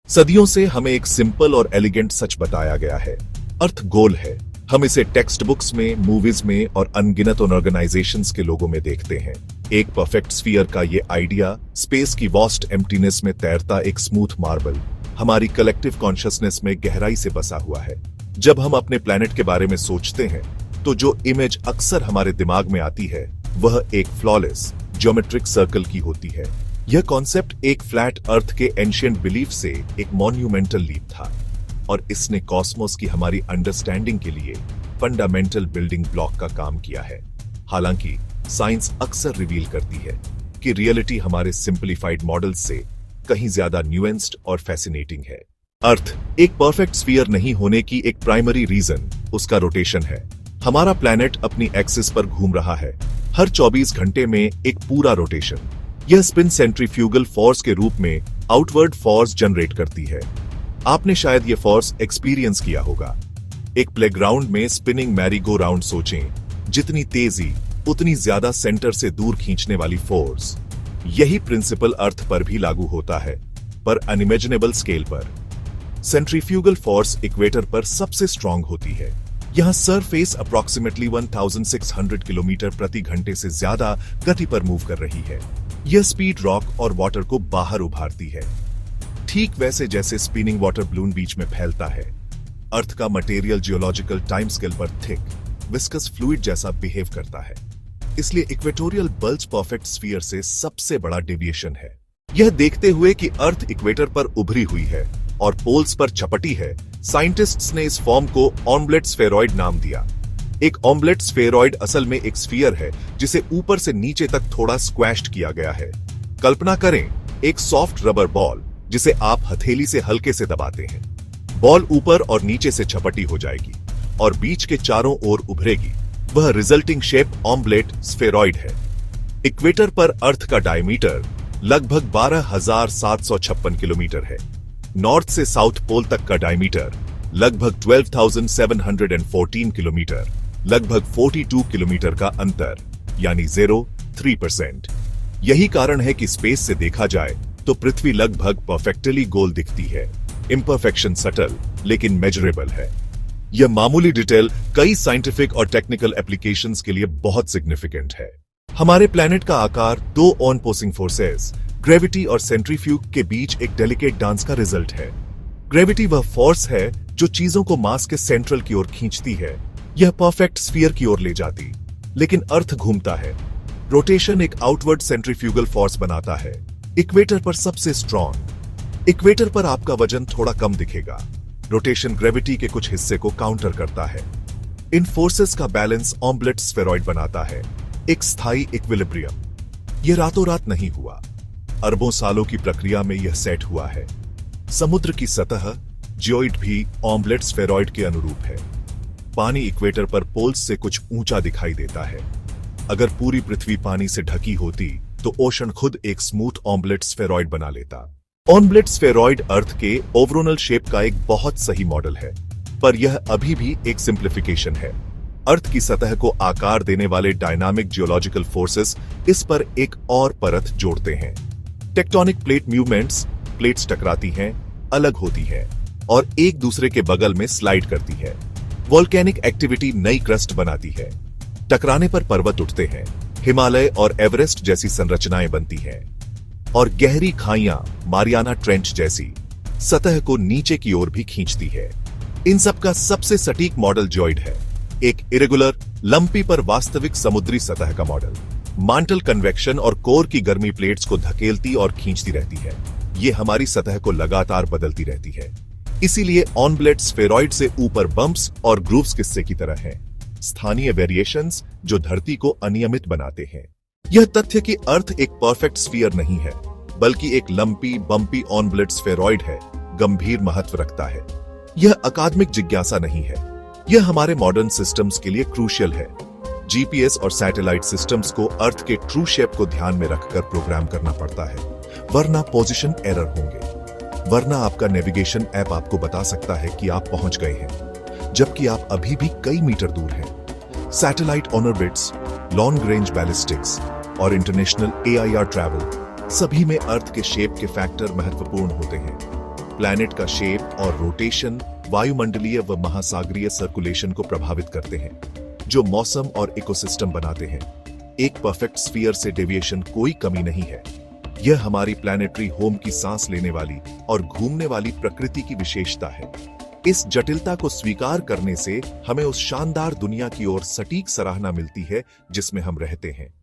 सदियों से हमें एक सिंपल और एलिगेंट सच बताया गया है। अर्थ गोल है। हम इसे टेक्स्ट बुक्स में, मूवीज में और अनगिनत ऑर्गेनाइजेशंस के लोगों में देखते हैं। एक परफेक्ट स्फीयर का ये आइडिया स्पेस की वास्ट एम्प्टीनेस में तैरता एक स्मूथ मार्बल हमारी कलेक्टिव कॉन्शियसनेस में गहराई से बसा हुआ है। जब हम अपने प्लेनेट के बारे में सोचते हैं तो जो इमेज अक्सर हमारे दिमाग में आती है वह एक फ्लॉलेस ज्योमेट्रिक सर्कल की होती है। यह कॉन्सेप्ट एक फ्लैट अर्थ के एंशिएंट बिलीफ से एक मॉन्यूमेंटल लीप था और इसने कॉस्मोस की हमारी अंडरस्टैंडिंग के लिए फंडामेंटल बिल्डिंग ब्लॉक का काम किया है। हालांकि साइंस अक्सर रिवील करती है कि रियलिटी हमारे सिंपलीफाइड मॉडल्स से कहीं ज्यादा न्यूएंस्ड और फैसिनेटिंग है। अर्थ एक परफेक्ट स्फीयर नहीं होने की एक प्राइमरी रीजन उसका रोटेशन है। हमारा प्लैनेट अपनी एक्सिस पर घूम रहा है, हर 24 घंटे में एक पूरा रोटेशन। यह स्पिन सेंट्रीफ्यूगल फोर्स के रूप में आउटवर्ड फोर्स जनरेट करती है। आपने शायद यह फोर्स एक्सपीरियंस किया होगा। एक प्लेग्राउंड में स्पिनिंग मैरी गो राउंड सोचें, जितनी तेजी उतनी ज्यादा सेंटर से दूर खींचने वाली फोर्स। यही प्रिंसिपल अर्थ पर भी लागू होता है, पर अनइमेजिनेबल स्केल पर। सेंट्रीफ्यूगल फोर्स इक्वेटर पर सबसे स्ट्रांग होती है। यहां सरफेस अप्रॉक्सीमेटली 1600 किलोमीटर प्रति घंटे से ज्यादा गति पर मूव कर रही है। यह स्पीड रॉक और वाटर को बाहर उभारती है, ठीक वैसे जैसे स्पिनिंग वाटर बलून बीच में फैलता है। अर्थ का मटेरियल जियोलॉजिकल टाइम स्केल पर थिक विस्कस फ्लूइड जैसा बिहेव करता है, इसलिए इक्वेटोरियल बल्ज परफेक्ट स्फीयर से सबसे बड़ा डेविएशन है। यह देखते हुए कि अर्थ इक्वेटर पर उभरी हुई है और पोल्स पर चपटी है, साइंटिस्ट्स ने इस फॉर्म को ऑम्बलेट स्फेरॉइड नाम दिया। एक ऑम्बलेट स्फेरॉइड असल में एक स्फीयर है जिसे ऊपर से नीचे तक थोड़ा स्क्वैश्ड किया गया है। कल्पना करें एक सॉफ्ट रबर बॉल जिसे आप हथेली से हल्के से दबाते हैं। बॉल ऊपर और नीचे से झपटी हो जाएगी और बीच के चारों ओर उभरेगी। वह रिजल्टिंग शेप ऑम्बलेट स्फेरॉइड है। इक्वेटर पर अर्थ का डायमीटर लगभग 12,756 किलोमीटर है। नॉर्थ से साउथ पोल तक का डायमीटर लगभग 12,714 किलोमीटर, लगभग 42 किलोमीटर का अंतर, यानी 0.3%। यही कारण है कि स्पेस से देखा जाए तो पृथ्वी लगभग परफेक्टली गोल दिखती है। इम्परफेक्शन सटल लेकिन मेजरेबल है। यह मामूली डिटेल कई साइंटिफिक और टेक्निकल एप्लीकेशंस के लिए बहुत सिग्निफिकेंट है। हमारे प्लैनेट का आकार दो ऑनपोसिंग फोर्सेस ग्रेविटी और सेंट्रीफ्यूग के बीच एक डेलिकेट डांस का रिजल्ट है। ग्रेविटी वह फोर्स है जो चीजों को मास के सेंट्रल की ओर खींचती है। यह परफेक्ट स्फीयर की ओर ले जाती, लेकिन अर्थ घूमता है। रोटेशन एक आउटवर्ड सेंट्रीफ्यूगल फोर्स बनाता है, इक्वेटर पर सबसे स्ट्रॉन्ग। इक्वेटर पर आपका वजन थोड़ा कम दिखेगा। रोटेशन ग्रेविटी के कुछ हिस्से को काउंटर करता है। इन फोर्सेस का बैलेंस ऑम्बलेट स्फेरॉइड बनाता है, एक स्थायी इक्विलिब्रियम। यह रातों रात नहीं हुआ, अरबों सालों की प्रक्रिया में यह सेट हुआ है। समुद्र की सतह जियोइड भी ऑम्बलेट स्फेरॉइड के अनुरूप है। पानी इक्वेटर पर पोल्स से कुछ ऊंचा दिखाई देता है। अगर पूरी पृथ्वी पानी से ढकी होती तो ओशन खुद एक स्मूथ ऑम्बलेट स्फेरॉइड बना लेता। ऑम्बलेट स्फेरॉइड अर्थ के ओवरोनल शेप का एक बहुत सही मॉडल है, पर यह अभी भी एक सिंप्लीफिकेशन है। अर्थ की सतह को आकार देने वाले डायनामिक जियोलॉजिकल फोर्सेस इस पर एक और परत जोड़ते हैं। टेक्टोनिक प्लेट मूवमेंट्स, प्लेट्स टकराती हैं, अलग होती हैं और एक दूसरे के बगल में स्लाइड करती है। वोल्केनिक एक्टिविटी नई क्रस्ट बनाती है। टकराने पर पर्वत उठते हैं, हिमालय और एवरेस्ट जैसी संरचनाएं बनती हैं और गहरी खाइयां मारियाना ट्रेंच जैसी सतह को नीचे की ओर भी खींचती है। इन सब का सबसे सटीक मॉडल जियोइड है, एक इरेगुलर लंपी पर वास्तविक समुद्री सतह का मॉडल। मांटल कन्वेक्शन और कोर की गर्मी प्लेट्स को धकेलती और खींचती रहती है। ये हमारी सतह को लगातार बदलती रहती है। इसीलिए ऑम्बलेट स्फेरॉइड से ऊपर बम्प्स और ग्रूव्स किस्से की तरह हैं, स्थानीय वेरिएशंस जो धरती को अनियमित बनाते हैं। यह तथ्य कि अर्थ एक परफेक्ट स्फीयर नहीं है, बल्कि एक लंपी बम्पी ऑम्बलेट स्फेरॉइड है, गंभीर महत्व रखता है। यह अकादमिक जिज्ञासा नहीं है, यह हमारे मॉडर्न सिस्टम्स के लिए क्रूशियल है। जीपीएस और सैटेलाइट सिस्टम्स को अर्थ के ट्रू शेप को ध्यान में रखकर प्रोग्राम करना पड़ता है, वरना पोजीशन एरर होंगे। वरना आपका नेविगेशन ऐप आपको बता सकता है कि आप पहुंच गए हैं, जबकि आप अभी भी कई मीटर दूर हैं। Satellite orbits, long range ballistics और इंटरनेशनल एआईआर ट्रैवल, सभी में अर्थ के शेप के फैक्टर महत्वपूर्ण होते हैं। प्लैनेट का शेप और रोटेशन वायुमंडलीय व महासागरीय सर्कुलेशन को प्रभावित करते हैं, जो मौसम और इकोसिस्टम बनाते हैं। एक परफेक्ट स्फीयर से डेविएशन कोई कमी नहीं है। यह हमारी प्लैनेटरी होम की सांस लेने वाली और घूमने वाली प्रकृति की विशेषता है। इस जटिलता को स्वीकार करने से हमें उस शानदार दुनिया की ओर सटीक सराहना मिलती है जिसमें हम रहते हैं।